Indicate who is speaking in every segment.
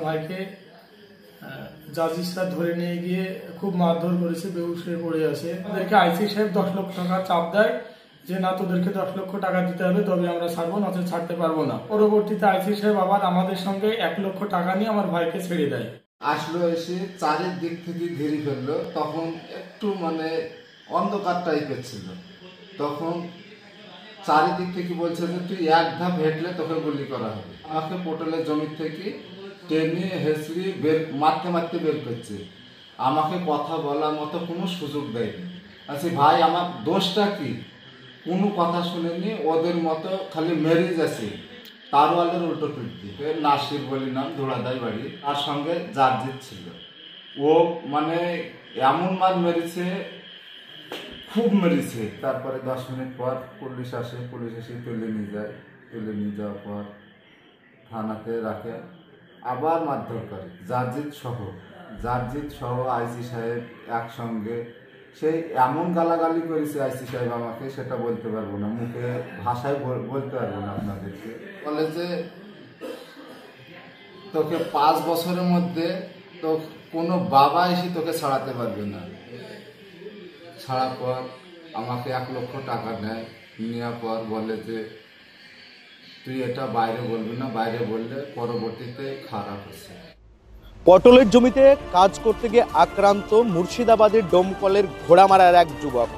Speaker 1: ভাইকে জাজিসরা ধরে নিয়ে গিয়ে খুব মারধর করেছে, বেহুশ হয়ে পড়ে আছে। ওদেরকে আইসি সাহেব 10 লক্ষ টাকা চাপ দেয় যে না, তোদেরকে 10 লক্ষ টাকা দিতে হবে, তবে আমরা ছাড়বো, নচেত ছাড়তে পারবো না। পরবর্তীতে আইসি সাহেব আবার আমাদের সঙ্গে 1 লক্ষ টাকা নিয়ে আমার ভাইকে ছেড়ে দেয়।
Speaker 2: আসলো, এসে চারিদিক থেকে ঘিরে ফেললো। তখন একটু অন্ধকার টাইপের ছিল। তখন চারিদিক থেকে বলছে যে তুই 1 ধাপ হেঁটলে তোকে গুলি করা হবে। আমাকে পটলের জমি থেকে টেনে হেসড়ি মারতে মারতে বের করছে। আমাকে কথা বলার মতো কোনো সুযোগ দেয়নি। আচ্ছা ভাই, আমার দোষটা কি? কোনো কথা শুনেনি, ওদের মতো খালি মেরে যাচ্ছে। তারওয়ালের উল্টো পিঠ দিয়ে। নাসির বলি নাম, ধোড়াদাই বাড়ি। তার সঙ্গে জার্জিত ছিল। ও এমন মার মেরেছে, খুব মেরেছে। তারপরে 10 মিনিট পর পুলিশ আসে। পুলিশ এসে তুলে নিয়ে যায়। তুলে নিয়ে যাওয়ার পর থানাতে রাখে, আবার মারধর করে। জার্জিত সহ আইসি সাহেব একসঙ্গে। সেই এমন গালাগালি করেছে আইসি সাহেব আমাকে, সেটা বলতে পারবো না, মুখে ভাষায় বলতে পারবো না আপনাদেরকে। বলে যে তোকে 5 বছরের মধ্যে তো কোনো বাবা এসে তোকে ছাড়াতে পারবে না। ছাড়ার পর আমাকে 1 লক্ষ টাকা নেয়। নেওয়ার পর বলে যে তুই এটা বাইরে বলবি না, বাইরে বললে পরবর্তীতে খারাপ হচ্ছে।
Speaker 3: পটলের জমিতে কাজ করতে গিয়ে আক্রান্ত মুর্শিদাবাদের ডোমকলের ঘোড়ামারার এক যুবক।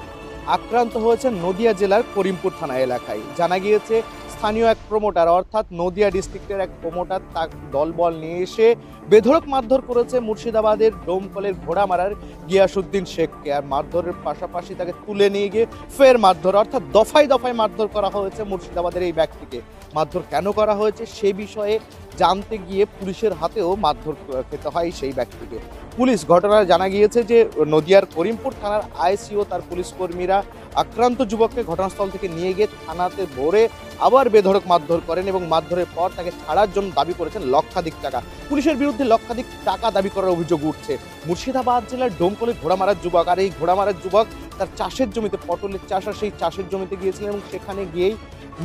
Speaker 3: আক্রান্ত হয়েছে নদিয়া জেলার করিমপুর থানা এলাকায়। জানা গিয়েছে স্থানীয় এক প্রমোটার, অর্থাৎ নদিয়া ডিস্ট্রিক্টের এক প্রমোটার, তার দলবল নিয়ে এসে বেধড়ক মারধর করেছে মুর্শিদাবাদের ডোমকলের ঘোড়ামারার গিয়াসউদ্দিন শেখকে। আর মারধরের পাশাপাশি তাকে তুলে নিয়ে গিয়ে ফের মারধর, অর্থাৎ দফায় দফায় মারধর করা হয়েছে মুর্শিদাবাদের এই ব্যক্তিকে। মারধর কেন করা হয়েছে সে বিষয়ে জানতে গিয়ে পুলিশের হাতেও মারধর খেতে হয় সেই ব্যক্তিকে। পুলিশ ঘটনায় জানা গিয়েছে যে নদিয়ার করিমপুর থানার আইসি ও তার পুলিশ কর্মীরা আক্রান্ত যুবককে ঘটনাস্থল থেকে নিয়ে গিয়ে থানাতে ভরে আবার বেধড়ক মারধর করেন এবং মারধরের পর তাকে ছাড়ার জন্য দাবি করেছেন লক্ষাধিক টাকা। পুলিশের বিরুদ্ধে লক্ষাধিক টাকা দাবি করার অভিযোগ উঠছে। মুর্শিদাবাদ জেলার ডোমকলে ঘোড়ামারার যুবক, আর এই ঘোড়ামারার যুবক তার চাষের জমিতে, পটলের চাষ, আর সেই চাষের জমিতে গিয়েছিলেন এবং সেখানে গিয়েই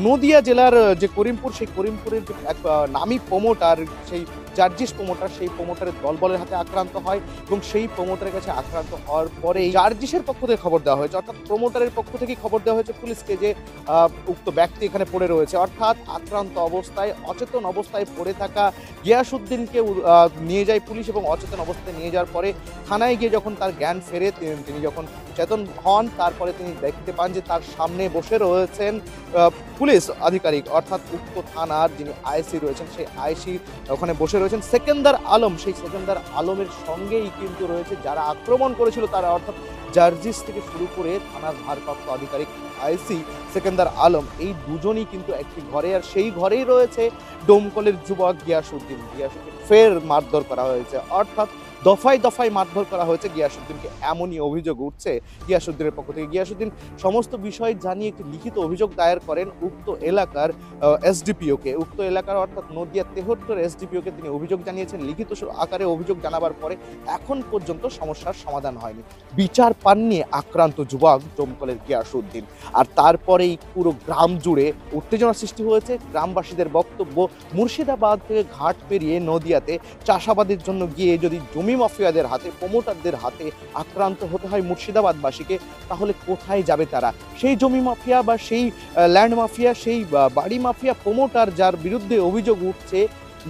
Speaker 3: নদিয়া জেলার যে করিমপুর, সেই করিমপুরের যে এক নামী প্রমোটার, সেই জার্জিস প্রমোটার, সেই প্রমোটারের দলবলের হাতে আক্রান্ত হয় এবং সেই প্রমোটারের কাছে আক্রান্ত হওয়ার পরে জার্জিসের পক্ষ থেকে খবর দেওয়া হয়েছে, অর্থাৎ প্রমোটারের পক্ষ থেকে খবর দেওয়া হয়েছে পুলিশকে যে উক্ত ব্যক্তি এখানে পড়ে রয়েছে। অর্থাৎ আক্রান্ত অবস্থায়, অচেতন অবস্থায় পড়ে থাকা গিয়াসউদ্দিনকে নিয়ে যায় পুলিশ এবং অচেতন অবস্থায় নিয়ে যাওয়ার পরে থানায় গিয়ে যখন তার জ্ঞান ফেরে, তিনি যখন চেতন হন, তারপরে তিনি দেখতে পান যে তার সামনে বসে রয়েছেন পুলিশ আধিকারিক, অর্থাৎ উক্ত থানার যিনি আইসি রয়েছেন, সেই আইসি ওখানে বসে রয়েছেন সেকেন্দার আলম। সেই সেকেন্দার আলমের সঙ্গেই কিন্তু রয়েছে যারা আক্রমণ করেছিল তারা, অর্থাৎ জার্জিস থেকে শুরু করে থানার ভারপ্রাপ্ত আধিকারিক আইসি সেকেন্দার আলম, এই দুজনই কিন্তু একটি ঘরে। আর সেই ঘরেই রয়েছে ডোমকলের যুবক গিয়াসউদ্দিন। ফের মারধর করা হয়েছে, অর্থাৎ দফায় দফায় মারধর করা হয়েছে গিয়াসউদ্দিনকে, এমনই অভিযোগ উঠছে গিয়াসউদ্দিনের পক্ষ থেকে। গিয়াসউদ্দিন সমস্ত বিষয় জানিয়ে একটি লিখিত অভিযোগ দায়ের করেন উক্ত এলাকার এসডিপিওকে। উক্ত এলাকার অর্থাৎ নদিয়া 73 এসডিপিওকে তিনি অভিযোগ জানিয়েছেন। লিখিত আকারে অভিযোগ জানাবার পরে এখন পর্যন্ত সমস্যার সমাধান হয়নি। বিচার পাননি আক্রান্ত যুবক ডোমকলের গিয়াসউদ্দিন। আর তারপরেই পুরো গ্রাম জুড়ে উত্তেজনা সৃষ্টি হয়েছে। গ্রামবাসীদের বক্তব্য, মুর্শিদাবাদ থেকে ঘাট পেরিয়ে নদিয়াতে চাষাবাদের জন্য গিয়ে যদি জমি মাফিয়াদের হাতে, প্রমোটারদের হাতে আক্রান্ত হতে হয় মুর্শিদাবাদবাসীকে, তাহলে কোথায় যাবে তারা? সেই জমি মাফিয়া বা সেই ল্যান্ড মাফিয়া, সেই বাড়ি মাফিয়া প্রমোটার যার বিরুদ্ধে অভিযোগ উঠছে,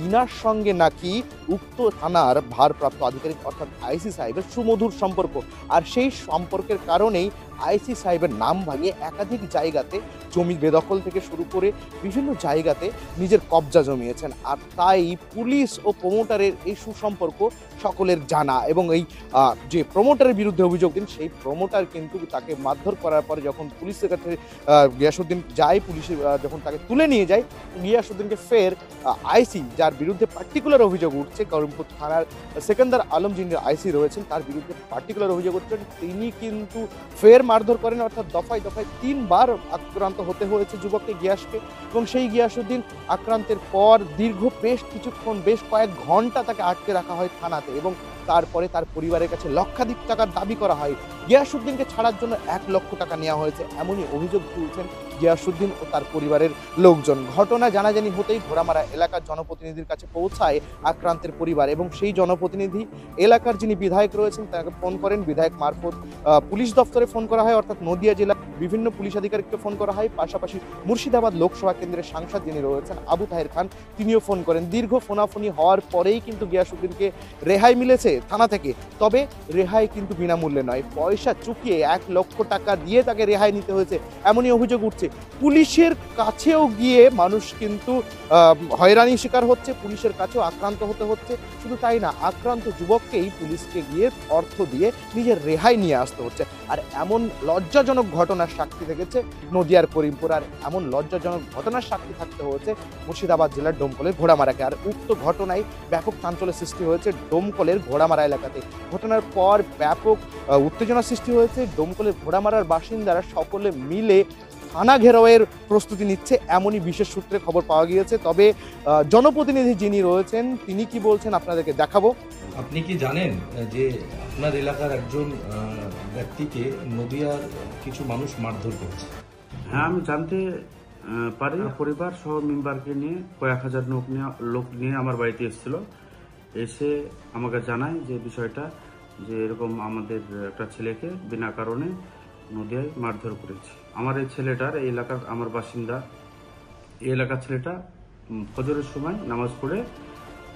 Speaker 3: ইনার সঙ্গে নাকি উক্ত থানার ভারপ্রাপ্ত আধিকারিক অর্থাৎ আইসি সাহেবের সুমধুর সম্পর্ক। আর সেই সম্পর্কের কারণেই আইসি সাহেবের নাম ভাঙিয়ে একাধিক জায়গাতে জমি বেদখল থেকে শুরু করে বিভিন্ন জায়গাতে নিজের কবজা জমিয়েছেন। আর তাই পুলিশ ও প্রমোটারের এই সুসম্পর্ক সকলের জানা। এবং এই যে প্রমোটারের বিরুদ্ধে অভিযোগ দিন, সেই প্রমোটার কিন্তু তাকে মারধর করার পরে যখন পুলিশের কাছে গিয়াসউদ্দিন যায়, পুলিশ যখন তাকে তুলে নিয়ে যায়, গিয়াসউদ্দিনকে ফের আইসি, যার বিরুদ্ধে পার্টিকুলার অভিযোগ উঠছে, করিমপুর থানার সেকেন্দার আলম যিনি আইসি রয়েছেন, তার বিরুদ্ধে পার্টিকুলার অভিযোগ উঠছেন, তিনি কিন্তু ফের মারধর করেন। অর্থাৎ দফায় দফায় 3 বার আক্রান্ত হতে হয়েছে যুবককে, গিয়াসকে। এবং সেই গিয়াসউদ্দিন আক্রান্তের পর দীর্ঘ বেশ কয়েক ঘন্টা তাকে আটকে রাখা হয় থানাতে এবং তারপরে তার পরিবারের কাছে লক্ষাধিক টাকার দাবি করা হয়। গিয়াসউদ্দিনকে ছাড়ার জন্য 1 লক্ষ টাকা নেওয়া হয়েছে, এমনই অভিযোগ তুলছেন গিয়াসউদ্দিন ও তার পরিবারের লোকজন। ঘটনা জানাজানি হতেই ঘোড়ামারা এলাকার জনপ্রতিনিধির কাছে পৌঁছায় আক্রান্তের পরিবার এবং সেই জনপ্রতিনিধি এলাকার যিনি বিধায়ক রয়েছেন তাকে ফোন করেন। বিধায়ক মারফত পুলিশ দপ্তরে ফোন করা হয়, অর্থাৎ নদিয়া জেলার বিভিন্ন পুলিশ আধিকারিককে ফোন করা হয়। পাশাপাশি মুর্শিদাবাদ লোকসভা কেন্দ্রের সাংসদ যিনি রয়েছেন আবু তাহের খান, তিনিও ফোন করেন। দীর্ঘ ফোনাফোনি হওয়ার পরেই কিন্তু গিয়াসউদ্দিনকে রেহাই মিলেছে থানা থেকে। তবে রেহাই কিন্তু বিনামূল্যে নয়, পয়সা চুকিয়ে 1 লক্ষ টাকা দিয়ে তাকে রেহাই নিতে হয়েছে, এমনই অভিযোগ উঠছে। পুলিশের কাছেও গিয়ে মানুষ কিন্তু হয়রানির শিকার হচ্ছে, পুলিশের কাছেও আক্রান্ত হতে হচ্ছে। শুধু তাই না, আক্রান্ত যুবককেই পুলিশকে গিয়ে অর্থ দিয়ে নিজের রেহাই নিয়ে আসতে হচ্ছে। আর এমন লজ্জাজনক ঘটনার সাক্ষী থেকেছে নদিয়ার করিমপুর, আর এমন লজ্জাজনক ঘটনার সাক্ষী থাকতে হয়েছে মুর্শিদাবাদ জেলার ডোমকলের ঘোড়ামারাকে। আর উক্ত ঘটনায় ব্যাপক চাঞ্চল্যের সৃষ্টি হয়েছে ডোমকলের ঘোড়ামারা এলাকাতে। ঘটনার পর ব্যাপক উত্তেজনা সৃষ্টি হয়েছে। ডোমকলের ঘোড়ামারার বাসিন্দারা সকলে মিলে থানা ঘেরাওয়ের প্রস্তুতি নিচ্ছে, এমনই বিশেষ সূত্রে খবর পাওয়া গিয়েছে। তবে জনপ্রতিনিধি যিনি রয়েছেন তিনি কি বলছেন আপনাদেরকে দেখাবো।
Speaker 4: আপনি কি জানেন যে আপনার এলাকার একজন ব্যক্তিকে নদিয়ার কিছু মানুষ মারধর করছে?
Speaker 5: হ্যাঁ, আমি জানতে পারি। পরিবার সহ মেম্বারকে নিয়ে কয়েক হাজার লোক নিয়ে আমার বাড়িতে এসেছিল। এসে আমাকে জানায় যে বিষয়টা, যে এরকম আমাদের একটা ছেলেকে বিনা কারণে নদিয়ায় মারধর করেছে। আমার এই ছেলেটার, এই এলাকার আমার বাসিন্দা, এই এলাকার ছেলেটা ফজরের সময় নামাজ পড়ে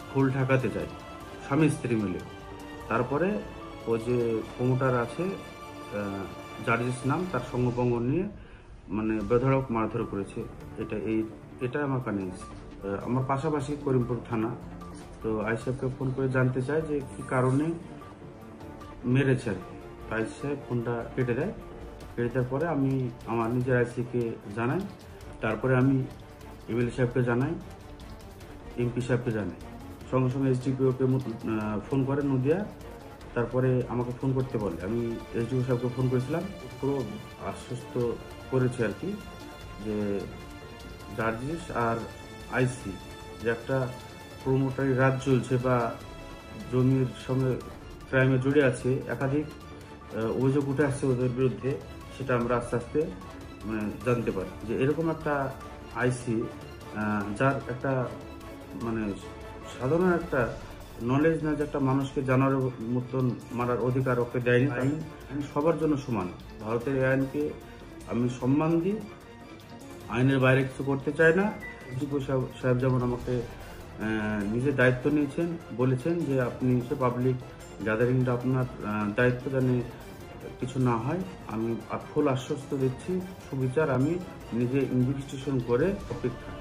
Speaker 5: ফুল ঢাকাতে যায় স্বামী স্ত্রী মিলে। তারপরে ও যে প্রমোটার আছে জার্জিস নাম, তার সঙ্গপঙ্গ নিয়ে মানে বেধড়ক মারধর করেছে। এটা আমার কানে এসেছে। আমার পাশাপাশি করিমপুর থানা, তো আইসাহেবকে ফোন করে জানতে চাই যে কি কারণে মেরেছে আর কি। আইসি সাহেব ফোনটা কেটে দেয়। কেটে দেওয়ার পরে আমি আমার নিজের আইসিকে জানাই, তারপরে আমি এমএলএ সাহেবকে জানাই, এমপি সাহেবকে জানাই, সঙ্গে সঙ্গে এসডিপিওকে ফোন করে নদিয়া। তারপরে আমাকে ফোন করতে বলে, আমি এসডিপিও সাহেবকে ফোন করেছিলাম, পুরো আশ্বস্ত করেছে আর কি যে জার্জিস আর আইসি যে একটা প্রমোটারি রাজ চলছে বা জমির সঙ্গে ক্রাইমে জড়িয়ে আছে, একাধিক অভিযোগ উঠে আসছে ওদের বিরুদ্ধে, সেটা আমরা আস্তে আস্তে মানে জানতে পারি যে এরকম একটা আইসি যার একটা মানে সাধারণ একটা নলেজ না, যে একটা মানুষকে জানার মতন মারার অধিকার ওকে দেয়নি। আইন সবার জন্য সমান, ভারতের এই আইনকে আমি সম্মান দিই, আইনের বাইরে কিছু করতে চাই না। এসডিপিও সাহেব যেমন আমাকে নিজে দায়িত্ব নিয়েছেন, বলেছেন যে আপনি সে পাবলিক গ্যাদারিংটা আপনার দায়িত্ব, জানে কিছু না হয়। আমি ফুল আশ্বস্ত দিচ্ছি, সুবিচার আমি নিজে ইনভেস্টিগেশন করে অপেক্ষা।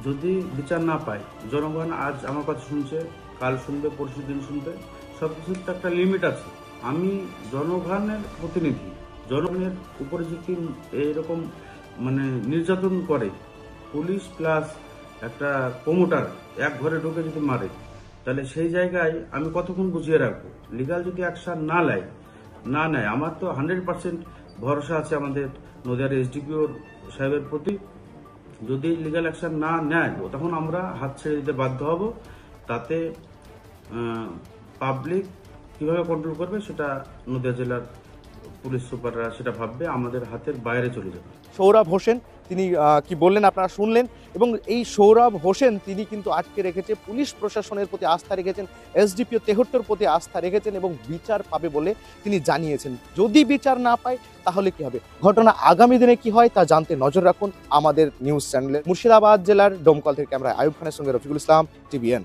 Speaker 5: যদি বিচার না পাই, জনগণ আজ আমার কথা শুনছে, কাল শুনবে, পরশু দিন শুনবে, সব কিছুর তো একটা লিমিট আছে। আমি জনগণের প্রতিনিধি, জনগণের উপরে যদি এইরকম মানে নির্যাতন করে পুলিশ প্লাস একটা প্রমোটার এক ঘরে ঢুকে যদি মারে, তাহলে সেই জায়গায় আমি কতক্ষণ বুঝিয়ে রাখবো? লিগাল যদি অ্যাকশন না নেয়, আমার তো 100% ভরসা আছে আমাদের নদিয়ার এসডিপিও সাহেবের প্রতি। যদি লিগাল অ্যাকশন না নেয়, তখন আমরা হাত ছেড়ে দিতে বাধ্য হব। তাতে পাবলিক কিভাবে কন্ট্রোল করবে সেটা নদিয়া জেলার পুলিশ সুপাররা সেটা ভাববে, আমাদের হাতের বাইরে চলে যাবে।
Speaker 3: সৌরভ হোসেন তিনি কি বললেন আপনারা শুনলেন, এবং এই সৌরভ হোসেন তিনি কিন্তু আটকে রেখেছে, পুলিশ প্রশাসনের প্রতি আস্থা রেখেছেন, এসডিপিও 73 প্রতি আস্থা রেখেছেন এবং বিচার পাবে বলে তিনি জানিয়েছেন। যদি বিচার না পায় তাহলে কি হবে, ঘটনা আগামী দিনে কি হয় তা জানতে নজর রাখুন আমাদের নিউজ চ্যানেলে। মুর্শিদাবাদ জেলার ডোমকল থেকে আমরা আয়ুব খানের সঙ্গে রফিকুল ইসলাম, টিভিএন।